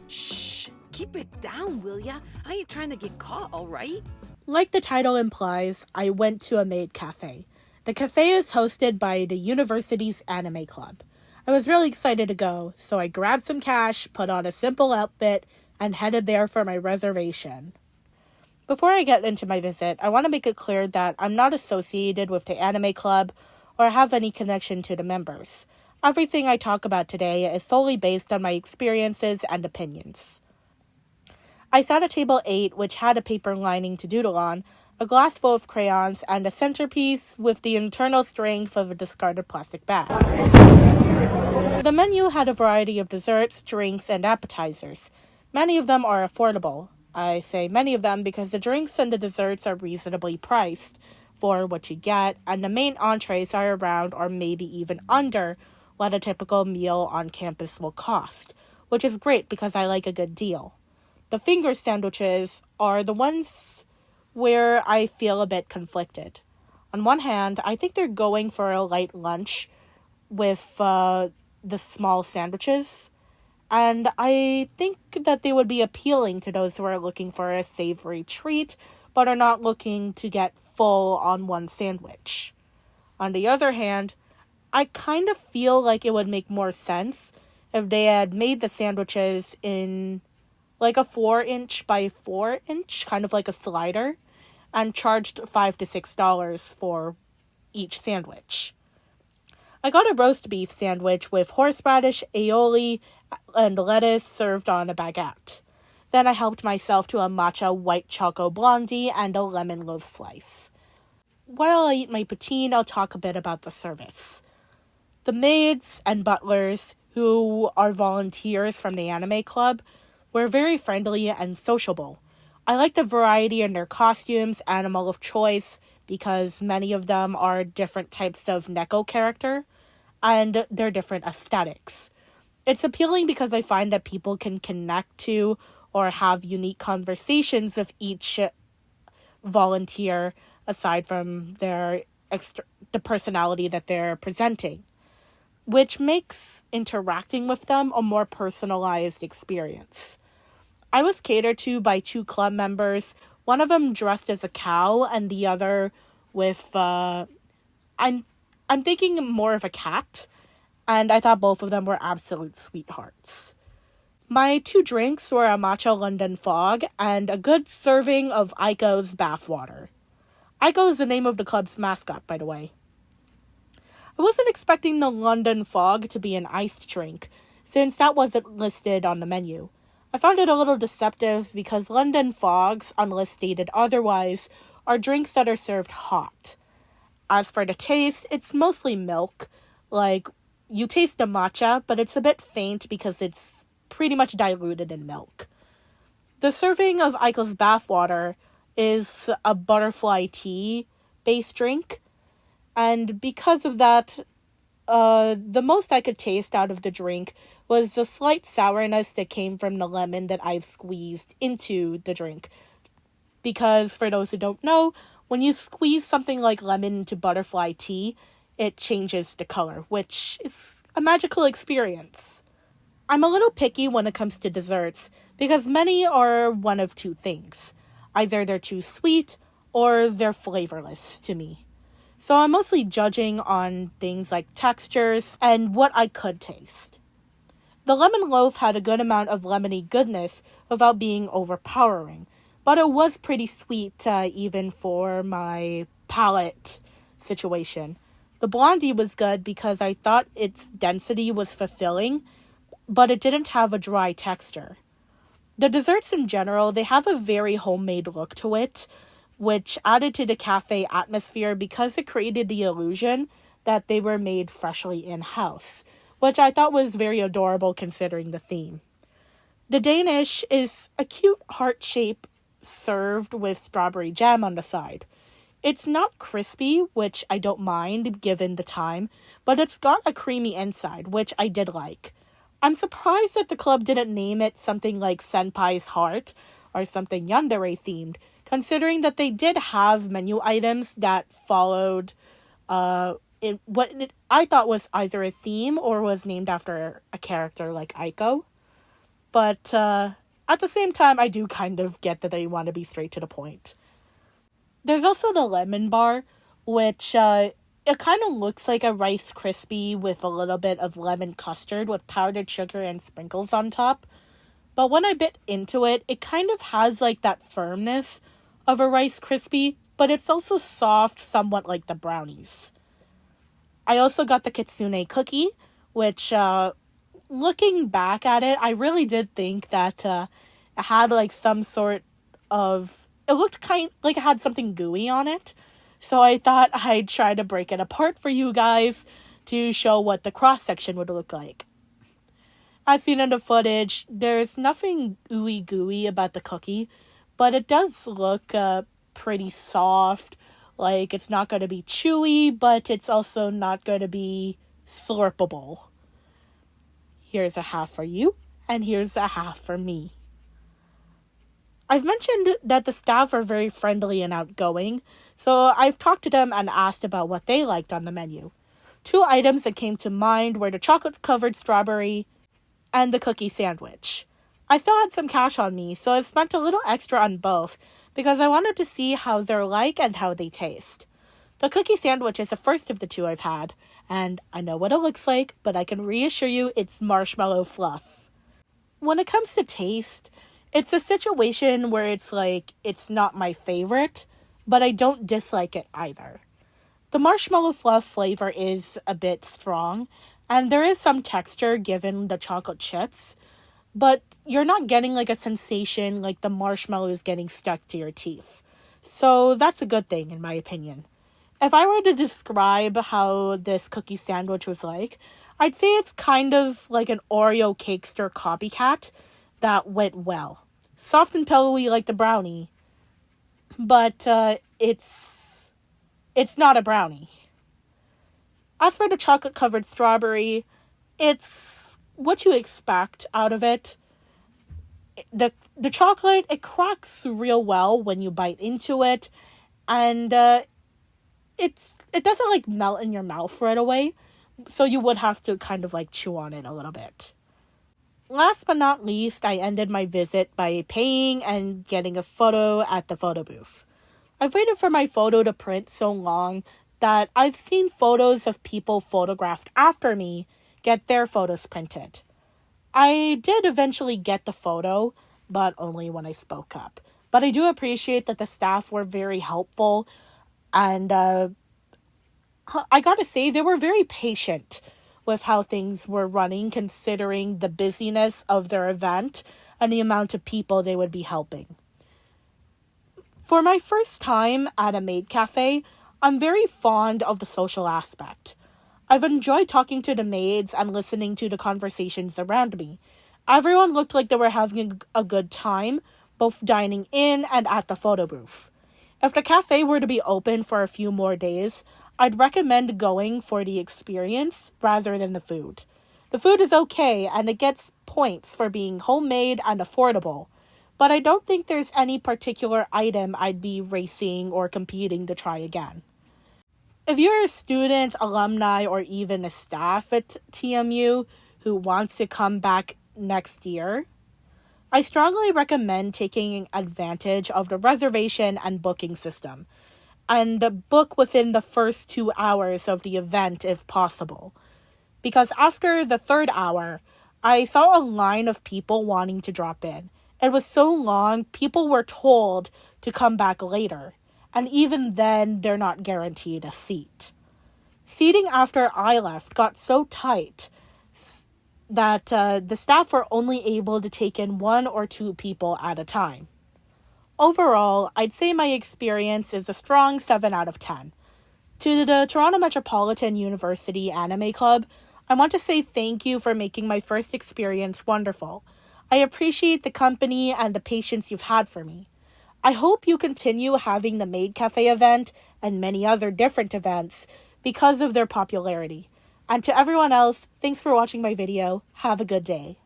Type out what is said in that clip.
Shh, keep it down, will ya? I ain't trying to get caught, alright? Like the title implies, I went to a maid cafe. The cafe is hosted by the university's anime club. I was really excited to go, so I grabbed some cash, put on a simple outfit, and headed there for my reservation. Before I get into my visit, I want to make it clear that I'm not associated with the anime club or have any connection to the members. Everything I talk about today is solely based on my experiences and opinions. I sat at table 8, which had a paper lining to doodle on, a glass full of crayons, and a centerpiece with the internal strength of a discarded plastic bag. The menu had a variety of desserts, drinks, and appetizers. Many of them are affordable. I say many of them because the drinks and the desserts are reasonably priced for what you get, and the main entrees are around or maybe even under what a typical meal on campus will cost, which is great because I like a good deal. The finger sandwiches are the ones where I feel a bit conflicted. On one hand, I think they're going for a light lunch with the small sandwiches, and I think that they would be appealing to those who are looking for a savory treat, but are not looking to get full on one sandwich. On the other hand, I kind of feel like it would make more sense if they had made the sandwiches in like a 4-inch by 4-inch, kind of like a slider, and charged $5 to $6 for each sandwich. I got a roast beef sandwich with horseradish, aioli, and lettuce served on a baguette. Then I helped myself to a matcha white choco blondie and a lemon loaf slice. While I eat my poutine, I'll talk a bit about the service. The maids and butlers, who are volunteers from the anime club, were very friendly and sociable. I like the variety in their costumes, animal of choice, because many of them are different types of Neko character, and their different aesthetics. It's appealing because I find that people can connect to or have unique conversations with each volunteer, aside from the personality that they're presenting, which makes interacting with them a more personalized experience. I was catered to by 2 club members, one of them dressed as a cow and the other with, I'm thinking more of a cat, and I thought both of them were absolute sweethearts. My 2 drinks were a matcha London Fog and a good serving of Aiko's bathwater. Aiko is the name of the club's mascot, by the way. I wasn't expecting the London Fog to be an iced drink, since that wasn't listed on the menu. I found it a little deceptive because London Fogs, unless stated otherwise, are drinks that are served hot. As for the taste, it's mostly milk. Like, you taste the matcha, but it's a bit faint because it's pretty much diluted in milk. The serving of Aiko's bathwater is a butterfly tea-based drink, and because of that, the most I could taste out of the drink was the slight sourness that came from the lemon that I've squeezed into the drink. Because, for those who don't know, when you squeeze something like lemon into butterfly tea, it changes the color, which is a magical experience. I'm a little picky when it comes to desserts, because many are one of 2 things. Either they're too sweet, or they're flavorless to me. So I'm mostly judging on things like textures and what I could taste. The lemon loaf had a good amount of lemony goodness without being overpowering, but it was pretty sweet even for my palate situation. The blondie was good because I thought its density was fulfilling, but it didn't have a dry texture. The desserts in general, they have a very homemade look to it, which added to the cafe atmosphere because it created the illusion that they were made freshly in-house, which I thought was very adorable considering the theme. The Danish is a cute heart shape served with strawberry jam on the side. It's not crispy, which I don't mind given the time, but it's got a creamy inside, which I did like. I'm surprised that the club didn't name it something like Senpai's Heart or something yandere themed, considering that they did have menu items that followed I thought was either a theme or was named after a character like Aiko. But at the same time, I do kind of get that they want to be straight to the point. There's also the lemon bar, which it kind of looks like a Rice Krispie with a little bit of lemon custard with powdered sugar and sprinkles on top. But when I bit into it, it kind of has like that firmness of a Rice Krispie, but it's also soft, somewhat like the brownies. I also got the Kitsune cookie, which looking back at it, I really did think that it had like some sort of... It looked kind like it had something gooey on it. So I thought I'd try to break it apart for you guys to show what the cross-section would look like. As seen in the footage, there's nothing ooey gooey about the cookie, but it does look pretty soft. Like, it's not going to be chewy, but it's also not going to be slurpable. Here's a half for you, and here's a half for me. I've mentioned that the staff are very friendly and outgoing, so I've talked to them and asked about what they liked on the menu. 2 items that came to mind were the chocolate-covered strawberry and the cookie sandwich. I still had some cash on me, so I've spent a little extra on both because I wanted to see how they're like and how they taste. The cookie sandwich is the first of the 2 I've had, and I know what it looks like, but I can reassure you it's marshmallow fluff. When it comes to taste, it's a situation where it's like, it's not my favorite, but I don't dislike it either. The marshmallow fluff flavor is a bit strong, and there is some texture given the chocolate chips, but you're not getting like a sensation like the marshmallow is getting stuck to your teeth. So that's a good thing in my opinion. If I were to describe how this cookie sandwich was like, I'd say it's kind of like an Oreo Cakester copycat that went well. Soft and pillowy like the brownie, but it's not a brownie. As for the chocolate-covered strawberry, it's what you expect out of it. The chocolate, it cracks real well when you bite into it, and it doesn't like melt in your mouth right away, so you would have to kind of like chew on it a little bit. Last but not least, I ended my visit by paying and getting a photo at the photo booth. I've waited for my photo to print so long that I've seen photos of people photographed after me get their photos printed. I did eventually get the photo, but only when I spoke up. But I do appreciate that the staff were very helpful, and I gotta say, they were very patient with how things were running, considering the busyness of their event and the amount of people they would be helping. For my first time at a maid cafe, I'm very fond of the social aspect. I've enjoyed talking to the maids and listening to the conversations around me. Everyone looked like they were having a good time, both dining in and at the photo booth. If the cafe were to be open for a few more days, I'd recommend going for the experience rather than the food. The food is okay and it gets points for being homemade and affordable, but I don't think there's any particular item I'd be racing or competing to try again. If you're a student, alumni, or even a staff at TMU who wants to come back next year, I strongly recommend taking advantage of the reservation and booking system, and book within the first 2 hours of the event if possible. Because after the 3rd hour, I saw a line of people wanting to drop in. It was so long, people were told to come back later. And even then, they're not guaranteed a seat. Seating after I left got so tight that the staff were only able to take in 1 or 2 people at a time. Overall, I'd say my experience is a strong 7 out of 10. To the Toronto Metropolitan University Anime Club, I want to say thank you for making my first experience wonderful. I appreciate the company and the patience you've had for me. I hope you continue having the Maid Cafe event and many other different events because of their popularity. And to everyone else, thanks for watching my video. Have a good day.